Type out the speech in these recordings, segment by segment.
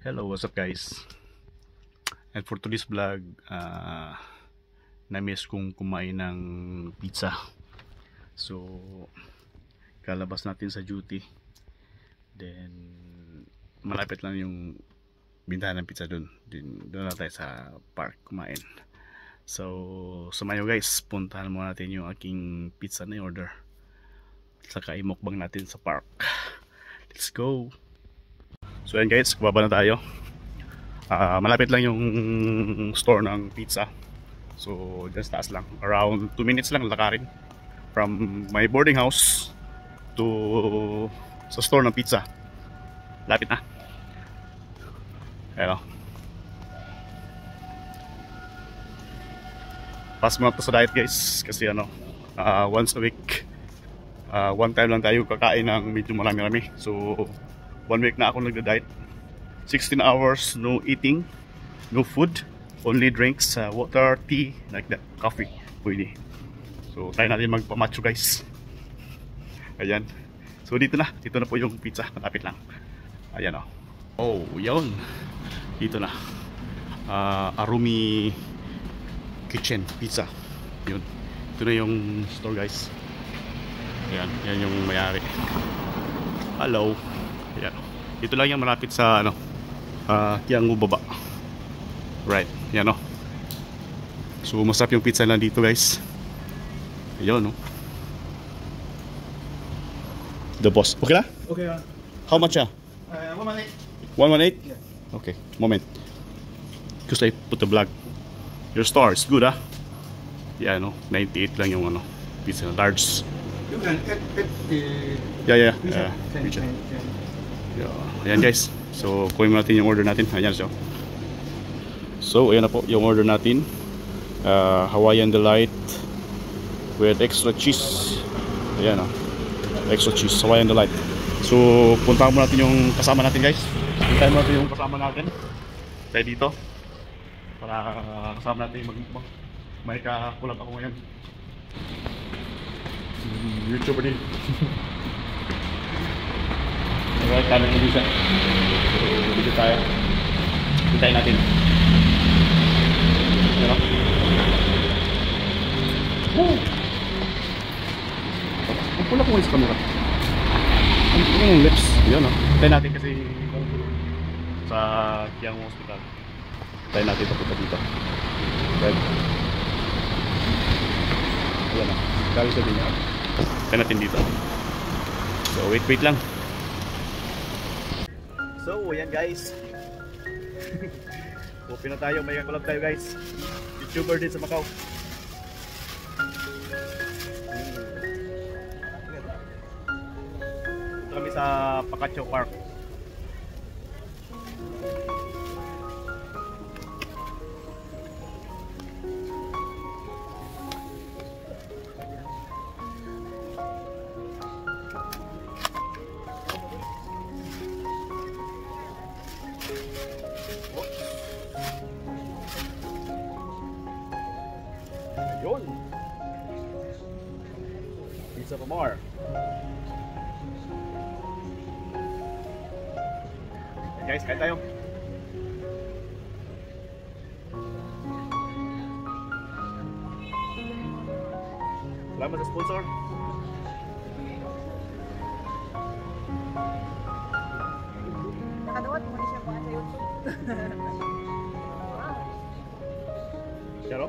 Hello, what's up guys? And for today's vlog, na-miss kong kumain ng pizza. So, kalabas natin sa duty. Then, malapit lang yung bintahan ng pizza dun. Doon na tayo sa park kumain. So, samayo guys, puntahan muna natin yung aking pizza na order. Saka imukbang natin sa park. Let's go! So yan guys, bababa na tayo. Malapit lang yung store ng pizza. So just taas lang. Around 2 minutes lang lakarin from my boarding house to sa store ng pizza. Lapit na. Ayan o. Pass mo na to sa diet guys. Kasi ano, once a week, one time lang tayo kakain ng medyo marami-rami. So 1 week na ako nagda-diet. 16 hours, no eating, no food, only drinks, water, tea, like that, coffee, pwede. So try natin magpamacho guys. Ayan. So dito na po yung pizza, malapit lang. Ayan o. Oh, yun. Dito na. Arumi Kitchen Pizza. Yun. Ito na yung store guys. Ayan, yan yung mayari. Hello. Ayan. Ito lang yung malapit sa ano, Kiangu baba. Right, yan o. So masarap yung pizza lang dito guys. Ayun no. The boss. Okay na? Okay. How much 118. 118? Yeah. Okay, moment. Because I put the vlog. Your store is good Yeah, no, 98 lang yung ano, pizza large. You can add the Yeah. pizza. Ayan guys. So kunin mo natin yung order natin. Ayan siya. So ayan na po yung order natin. Hawaiian Delight with extra cheese. Ayan o. Extra cheese. Hawaiian Delight. So puntahan mo natin yung kasama natin guys. Puntahan mo natin yung kasama natin. Tayo dito. Para kasama natin yung magmukbang. May kakulab ako ngayon. YouTuber din. Alright, kanan mo siya. So, dito tayo. Hintayin natin. Ano? Woo! Ang pula ko ngayon sa camera. Ano yung lips? Yan hintayin natin kasi sa Kiangu Hospital. Hintayin natin papunta dito. Right? Ayan na. Kali sa din yan. Hintayin natin dito. So, wait lang. So, ayan guys. Open na tayo, may kakulab tayo guys. YouTuber din sa Macau. Ito kami sa Pacachao Park. Ayun. Pizza for more. Guys, kain tayo. Salamat sa sponsor. Nakadawat mo na siya pa sa YouTube. Charo?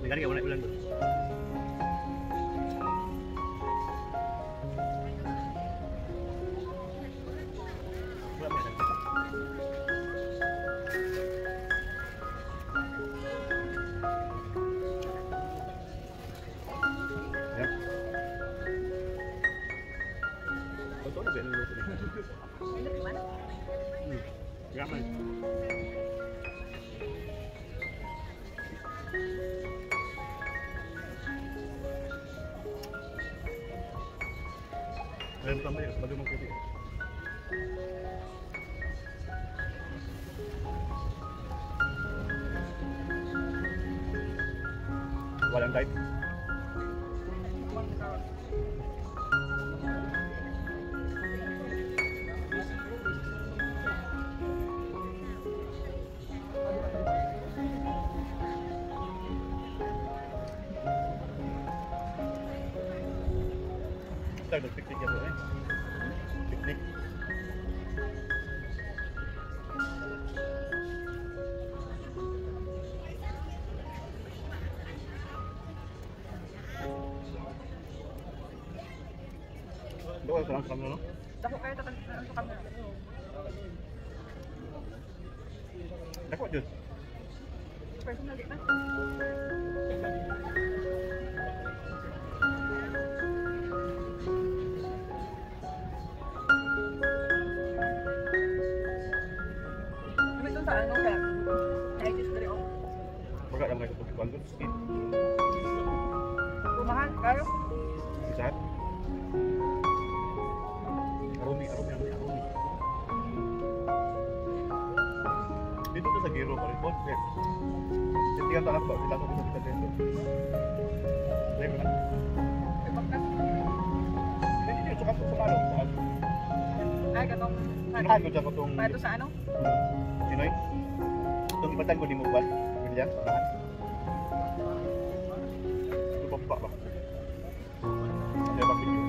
Nagari ka, wala ulan doon. Wala mo na. Ayan. Ito na ba yung luto niya? Gaman. Ayun tama yun, bago mong pwede. Walang type. Tayo picnic yan eh. Picnic. Doon sa kamera no? Dako kayo sa camera. Dako jud. Personal di ba? Kami ito sa ano kaya? Naigis ko rin ako. Pagka lang kayo sa pagkuhan skin. Rumahan, kayo? Isat. Arumi. Dito to sa Giro pa rin po. Tingnan tanak ba? Sila ko sa kita dito. Dahil ba? May pagkas. Hindi, tsaka po sa malo. Ay, katong... Sinahan ko dyan ko itong Pato sa ano? Sinoy. Itong ibatan ko di mo ba? William, sinahan. Ito pa ba? Hindi ba video?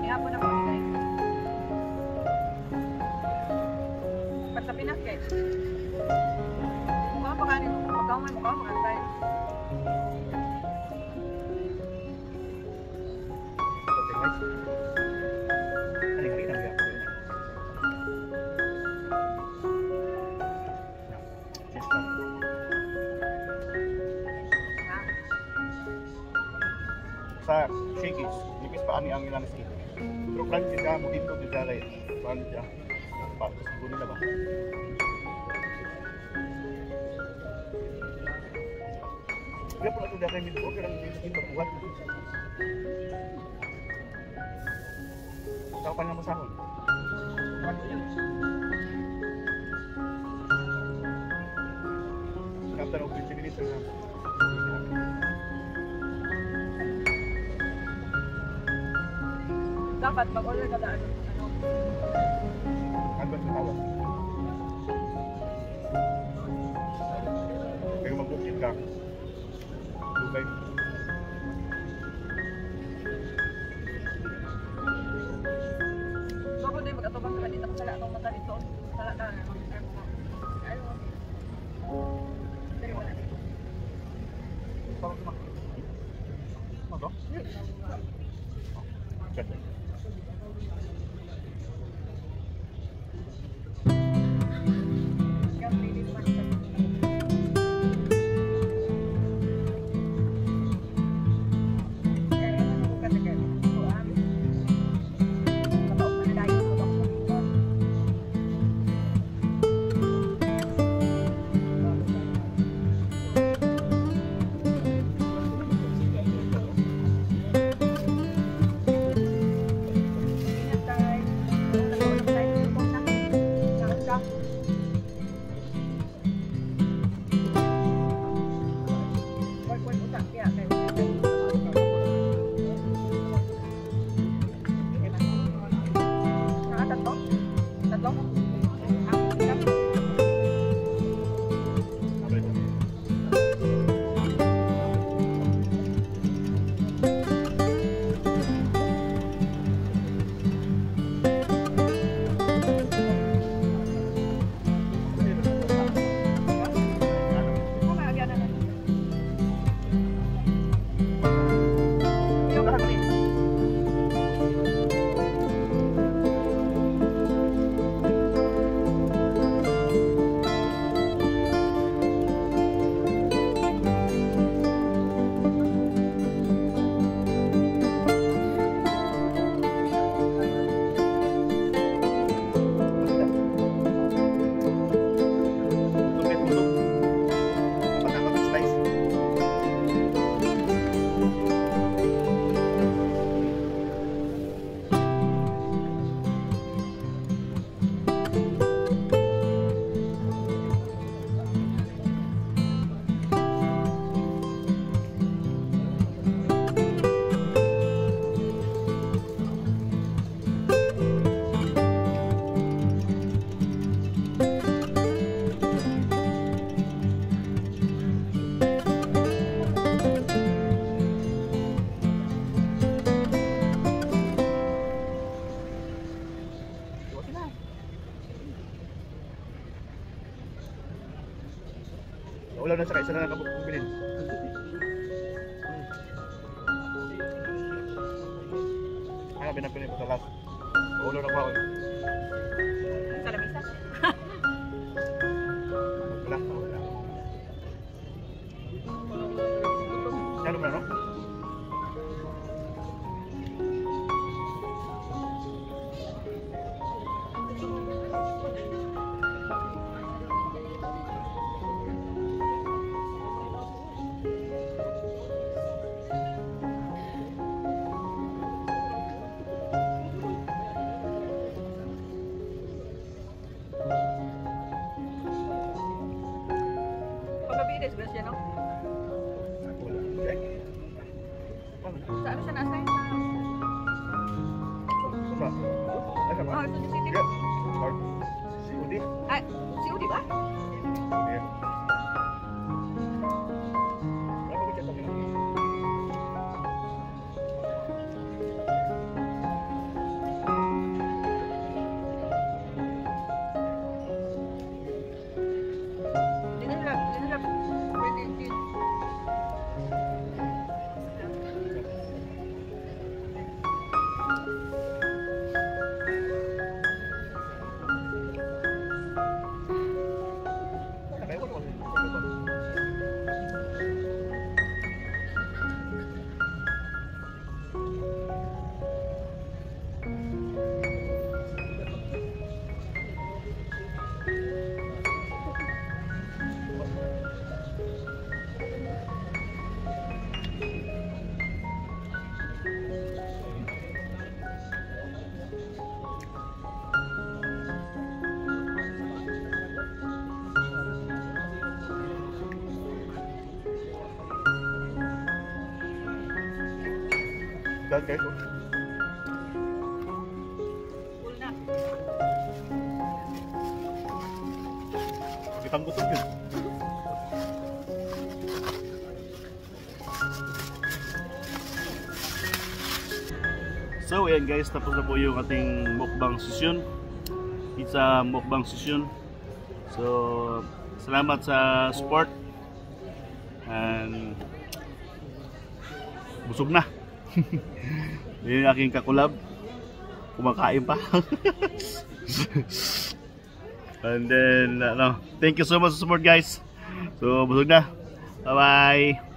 Ihapon na po guys. Pag sa Pinas guys. Mukha pa kanin. Mukha mga tayo. Okay, guys. Ano yung rin ang gapon? Cheers pa. Sa Shakey's, nipis pa ani ang ilang skin. Pero crunchy ka, mo dito di dalay. Paano siya? Pa, siguro na ba? Kaya po na ito dahil medyo okay lang yung skin pagbuhat. Saka pa nga masahol. After of 50 minutes na. Dapat mag-order ka na ano. Ano ba tawag? Pero mag-booking ka. Dubai. So kung di mag-atubang ka dito, masala itong mata dito. Masala ka na. Ayun. Dari wala. Parang tumak. Ano to? Ganda. Ingat ka. na sa isa na nakabukbilin. Ano binapilin mo sa last? Ulo na pa. Sa lamisa. Wala. Ano ba, no? Pagkabides ba siya, no? Wala. Sa ano siya nasa yun? Sama. Ay, sama. Oh, sa city. Yeah. Or si Udi. Ay, si Udi ba? Yeah. Ano ba kita mo? Di na pwede din. Dahil guys, oh. Full na. Kitang gutom yun. So ayan guys, tapos na po yung ating mukbang session. Pizza mukbang session. So salamat sa support. And busog na. Yun yung aking kakulab. Kumakain pa. And then thank you so much sa support guys. So busog na. Bye bye.